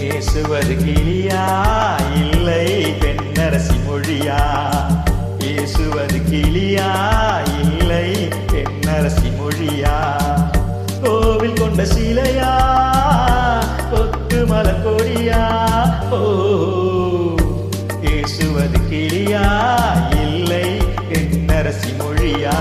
பேசுவது கிளியா இல்லை பெண்ணரசி மொழியா? பேசுவது கிளியா இல்லை பெண்ணரசி மொழியா? கோவில் கொண்ட சிலையா கொத்து மலக்கொடியா? ஓ, பேசுவது கிளியா இல்லை பெண்ணரசி மொழியா?